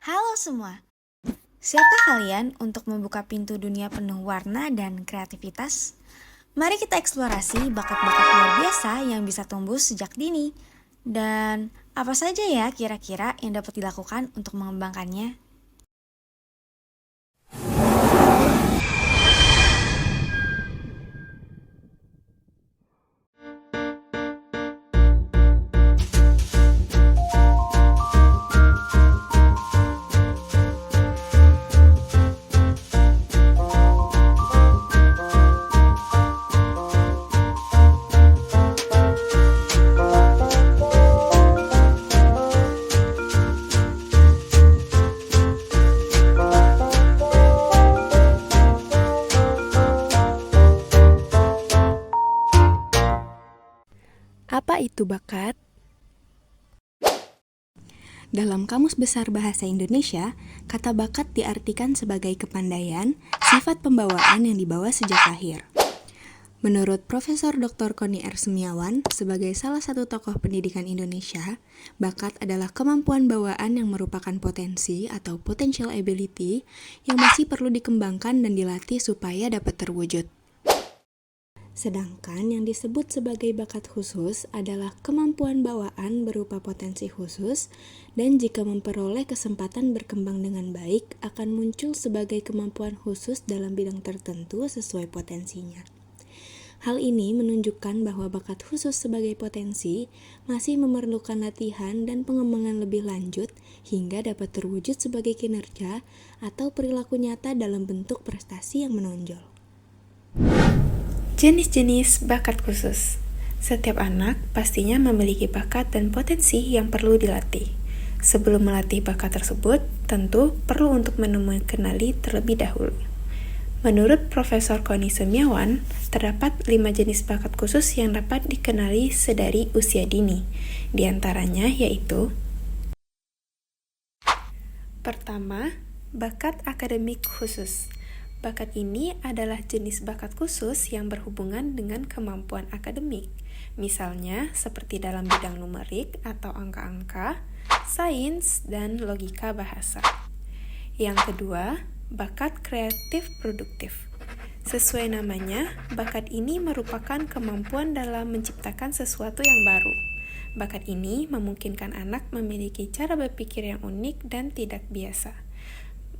Halo semua, siapkah kalian untuk membuka pintu dunia penuh warna dan kreativitas? Mari kita eksplorasi bakat-bakat luar biasa yang bisa tumbuh sejak dini. Dan apa saja ya kira-kira yang dapat dilakukan untuk mengembangkannya? Apa itu bakat? Dalam Kamus Besar Bahasa Indonesia, kata bakat diartikan sebagai kepandaian, sifat pembawaan yang dibawa sejak lahir. Menurut Profesor Dr. Koni R. Semiawan, sebagai salah satu tokoh pendidikan Indonesia, bakat adalah kemampuan bawaan yang merupakan potensi atau potential ability yang masih perlu dikembangkan dan dilatih supaya dapat terwujud. Sedangkan yang disebut sebagai bakat khusus adalah kemampuan bawaan berupa potensi khusus dan jika memperoleh kesempatan berkembang dengan baik akan muncul sebagai kemampuan khusus dalam bidang tertentu sesuai potensinya. Hal ini menunjukkan bahwa bakat khusus sebagai potensi masih memerlukan latihan dan pengembangan lebih lanjut hingga dapat terwujud sebagai kinerja atau perilaku nyata dalam bentuk prestasi yang menonjol. Jenis-jenis bakat khusus. Setiap anak pastinya memiliki bakat dan potensi yang perlu dilatih. Sebelum melatih bakat tersebut, tentu perlu untuk mengenali terlebih dahulu. Menurut Profesor Koni Semiawan, terdapat 5 jenis bakat khusus yang dapat dikenali sedari usia dini. Di antaranya yaitu: pertama, bakat akademik khusus. Bakat ini adalah jenis bakat khusus yang berhubungan dengan kemampuan akademik, misalnya seperti dalam bidang numerik atau angka-angka, sains, dan logika bahasa. Yang kedua, bakat kreatif produktif. Sesuai namanya, bakat ini merupakan kemampuan dalam menciptakan sesuatu yang baru. Bakat ini memungkinkan anak memiliki cara berpikir yang unik dan tidak biasa,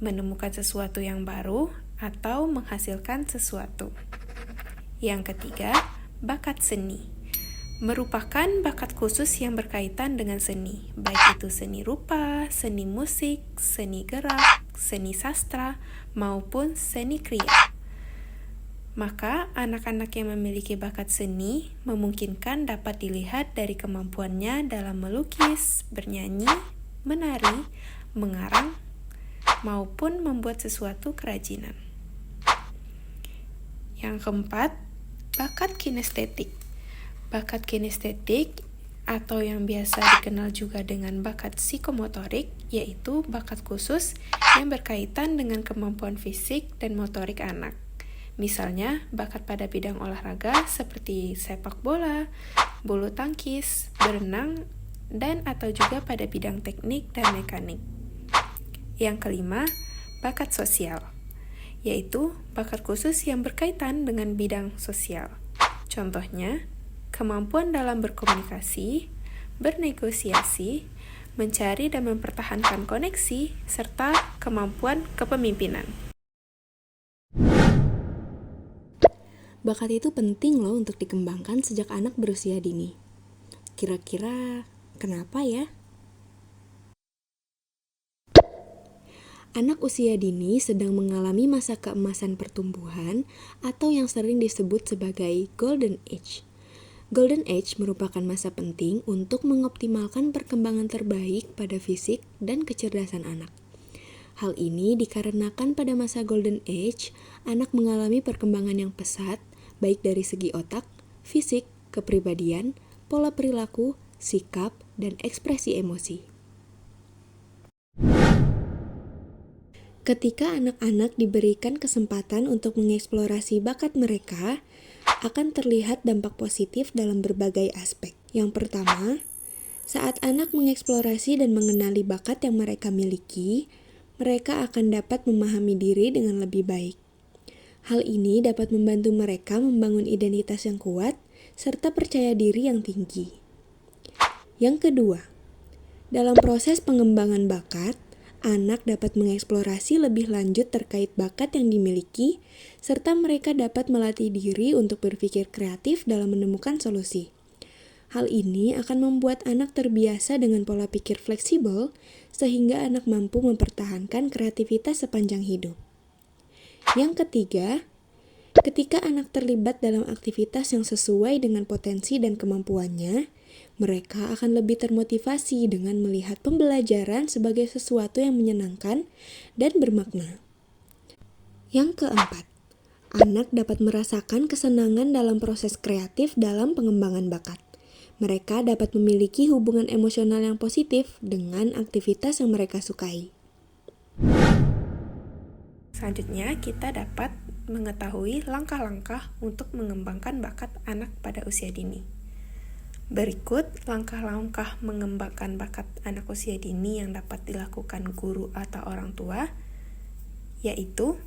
menemukan sesuatu yang baru, atau menghasilkan sesuatu. Yang ketiga, bakat seni. Merupakan bakat khusus yang berkaitan dengan seni, baik itu seni rupa, seni musik, seni gerak, seni sastra, maupun seni kriya. Maka, anak-anak yang memiliki bakat seni memungkinkan dapat dilihat dari kemampuannya dalam melukis, bernyanyi, menari, mengarang, maupun membuat sesuatu kerajinan. Yang keempat, bakat kinestetik. Bakat kinestetik atau yang biasa dikenal juga dengan bakat psikomotorik, yaitu bakat khusus yang berkaitan dengan kemampuan fisik dan motorik anak. Misalnya, bakat pada bidang olahraga seperti sepak bola, bulu tangkis, berenang, dan atau juga pada bidang teknik dan mekanik. Yang kelima, bakat sosial, yaitu bakat khusus yang berkaitan dengan bidang sosial. Contohnya, kemampuan dalam berkomunikasi, bernegosiasi, mencari dan mempertahankan koneksi, serta kemampuan kepemimpinan. Bakat itu penting loh untuk dikembangkan sejak anak berusia dini. Kira-kira kenapa ya? Anak usia dini sedang mengalami masa keemasan pertumbuhan atau yang sering disebut sebagai Golden Age. Golden Age merupakan masa penting untuk mengoptimalkan perkembangan terbaik pada fisik dan kecerdasan anak. Hal ini dikarenakan pada masa Golden Age, anak mengalami perkembangan yang pesat, baik dari segi otak, fisik, kepribadian, pola perilaku, sikap, dan ekspresi emosi. Ketika anak-anak diberikan kesempatan untuk mengeksplorasi bakat mereka, akan terlihat dampak positif dalam berbagai aspek. Yang pertama, Saat anak mengeksplorasi dan mengenali bakat yang mereka miliki, mereka akan dapat memahami diri dengan lebih baik. Hal ini dapat membantu mereka membangun identitas yang kuat serta percaya diri yang tinggi. Yang kedua, dalam proses pengembangan bakat, anak dapat mengeksplorasi lebih lanjut terkait bakat yang dimiliki, serta mereka dapat melatih diri untuk berpikir kreatif dalam menemukan solusi. Hal ini akan membuat anak terbiasa dengan pola pikir fleksibel, sehingga anak mampu mempertahankan kreativitas sepanjang hidup. Yang ketiga, ketika anak terlibat dalam aktivitas yang sesuai dengan potensi dan kemampuannya, mereka akan lebih termotivasi dengan melihat pembelajaran sebagai sesuatu yang menyenangkan dan bermakna. Yang keempat, anak dapat merasakan kesenangan dalam proses kreatif dalam pengembangan bakat. Mereka dapat memiliki hubungan emosional yang positif dengan aktivitas yang mereka sukai. Selanjutnya, kita dapat mengetahui langkah-langkah untuk mengembangkan bakat anak pada usia dini. Berikut langkah-langkah mengembangkan bakat anak usia dini yang dapat dilakukan guru atau orang tua, yaitu: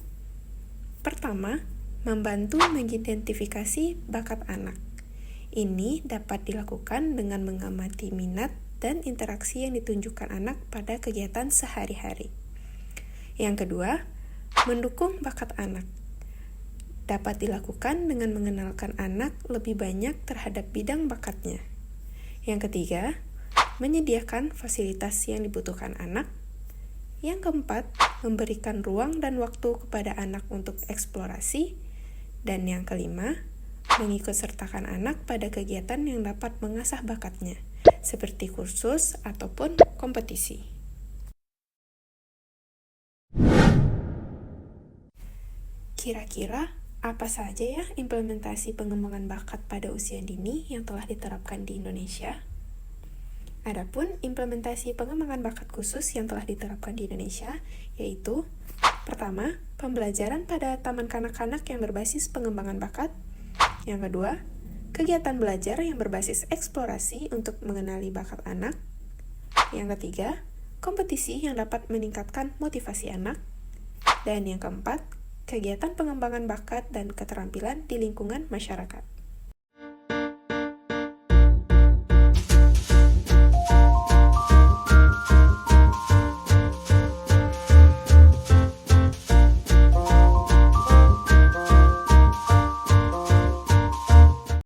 pertama, membantu mengidentifikasi bakat anak. Ini dapat dilakukan dengan mengamati minat dan interaksi yang ditunjukkan anak pada kegiatan sehari-hari. Yang kedua, mendukung bakat anak. Dapat dilakukan dengan mengenalkan anak lebih banyak terhadap bidang bakatnya. Yang ketiga, menyediakan fasilitas yang dibutuhkan anak. Yang keempat, memberikan ruang dan waktu kepada anak untuk eksplorasi. Dan yang kelima, mengikutsertakan anak pada kegiatan yang dapat mengasah bakatnya, seperti kursus ataupun kompetisi. Kira-kira apa saja ya implementasi pengembangan bakat pada usia dini yang telah diterapkan di Indonesia? Adapun implementasi pengembangan bakat khusus yang telah diterapkan di Indonesia yaitu: pertama, pembelajaran pada taman kanak-kanak yang berbasis pengembangan bakat. Yang kedua, kegiatan belajar yang berbasis eksplorasi untuk mengenali bakat anak. Yang ketiga, kompetisi yang dapat meningkatkan motivasi anak. Dan yang keempat, kegiatan pengembangan bakat dan keterampilan di lingkungan masyarakat.